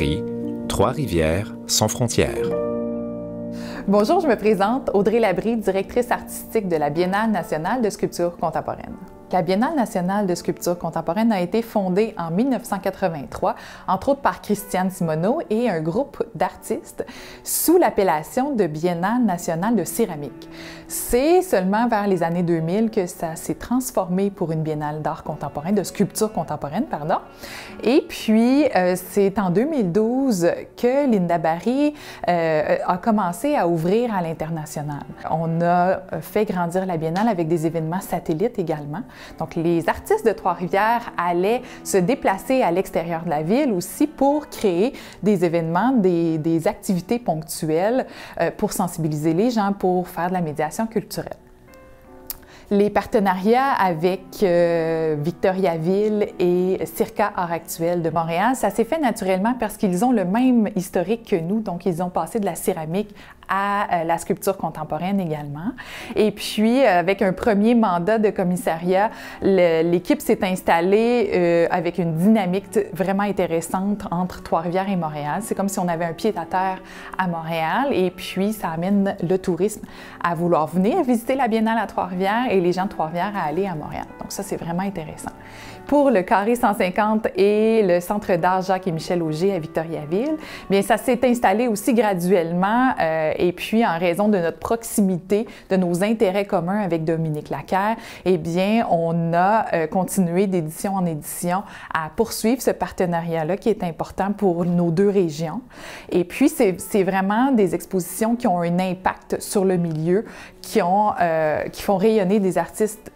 écrit Trois-Rivières sans frontières. Bonjour, je me présente, Audrey Labrie, directrice artistique de la Biennale nationale de sculpture contemporaine. La Biennale nationale de sculpture contemporaine a été fondée en 1983, entre autres par Christiane Simoneau et un groupe d'artistes, sous l'appellation de Biennale nationale de céramique. C'est seulement vers les années 2000 que ça s'est transformé pour une Biennale d'art contemporain, de sculpture contemporaine, pardon. Et puis, c'est en 2012 que Linda Barry a commencé à ouvrir à l'international. On a fait grandir la Biennale avec des événements satellites également. Donc, les artistes de Trois-Rivières allaient se déplacer à l'extérieur de la ville aussi pour créer des événements, des activités ponctuelles pour sensibiliser les gens, pour faire de la médiation culturelle. Les partenariats avec Victoriaville et Circa Art Actuel de Montréal, ça s'est fait naturellement parce qu'ils ont le même historique que nous, donc ils ont passé de la céramique à la sculpture contemporaine également. Et puis, avec un premier mandat de commissariat, l'équipe s'est installée avec une dynamique vraiment intéressante entre Trois-Rivières et Montréal. C'est comme si on avait un pied-à-terre à Montréal et puis ça amène le tourisme à vouloir venir visiter la Biennale à Trois-Rivières et les gens de Trois-Rivières à aller à Montréal. Donc ça, c'est vraiment intéressant. Pour le Carré 150 et le Centre d'art Jacques et Michel Auger à Victoriaville, bien ça s'est installé aussi graduellement et puis en raison de notre proximité, de nos intérêts communs avec Dominique Laquerre, eh bien on a continué d'édition en édition à poursuivre ce partenariat-là qui est important pour nos deux régions. Et puis c'est vraiment des expositions qui ont un impact sur le milieu, qui font rayonner des artistes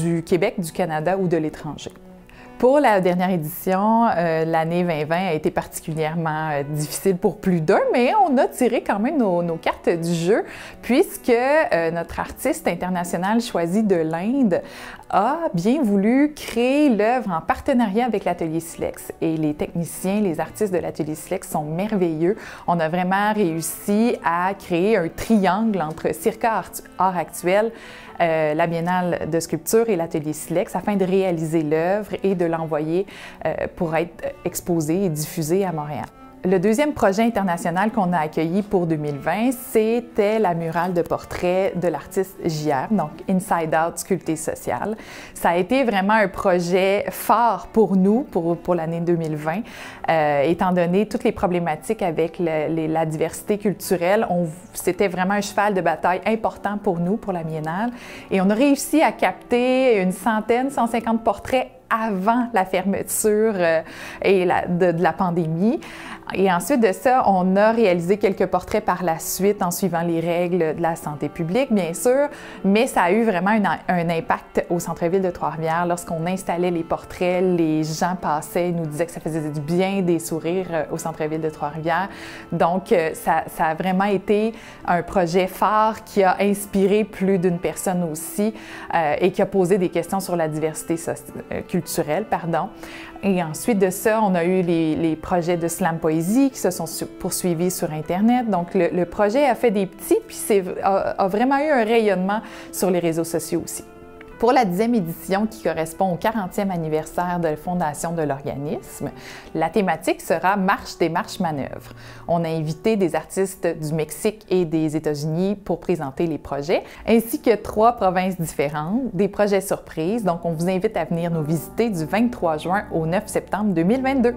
du Québec, du Canada ou de l'étranger. Pour la dernière édition, l'année 2020 a été particulièrement difficile pour plus d'un, mais on a tiré quand même nos cartes du jeu puisque notre artiste international choisi de l'Inde a bien voulu créer l'œuvre en partenariat avec l'Atelier Silex. Et les techniciens, les artistes de l'Atelier Silex sont merveilleux. On a vraiment réussi à créer un triangle entre Circa Art Actuel, la Biennale de sculpture et l'Atelier Silex afin de réaliser l'œuvre et de l'envoyer pour être exposée et diffusée à Montréal. Le deuxième projet international qu'on a accueilli pour 2020, c'était la murale de portrait de l'artiste JR, donc Inside Out sculpté social. Ça a été vraiment un projet fort pour nous, pour l'année 2020, étant donné toutes les problématiques avec la diversité culturelle. C'était vraiment un cheval de bataille important pour nous, pour la Biennale. Et on a réussi à capter 150 portraits avant la fermeture de la pandémie. Et ensuite de ça, on a réalisé quelques portraits par la suite en suivant les règles de la santé publique, bien sûr, mais ça a eu vraiment un impact au centre-ville de Trois-Rivières. Lorsqu'on installait les portraits, les gens passaient, nous disaient que ça faisait du bien, des sourires au centre-ville de Trois-Rivières. Donc, ça a vraiment été un projet phare qui a inspiré plus d'une personne aussi et qui a posé des questions sur la diversité culturelle, pardon. Et ensuite de ça, on a eu les projets de slam poésie qui se sont poursuivis sur Internet. Donc, le projet a fait des petits, puis a vraiment eu un rayonnement sur les réseaux sociaux aussi. Pour la 10e édition qui correspond au 40e anniversaire de la fondation de l'organisme, la thématique sera « Marche, démarche, manœuvre ». On a invité des artistes du Mexique et des États-Unis pour présenter les projets, ainsi que 3 provinces différentes, des projets surprises. Donc, on vous invite à venir nous visiter du 23 juin au 9 septembre 2022.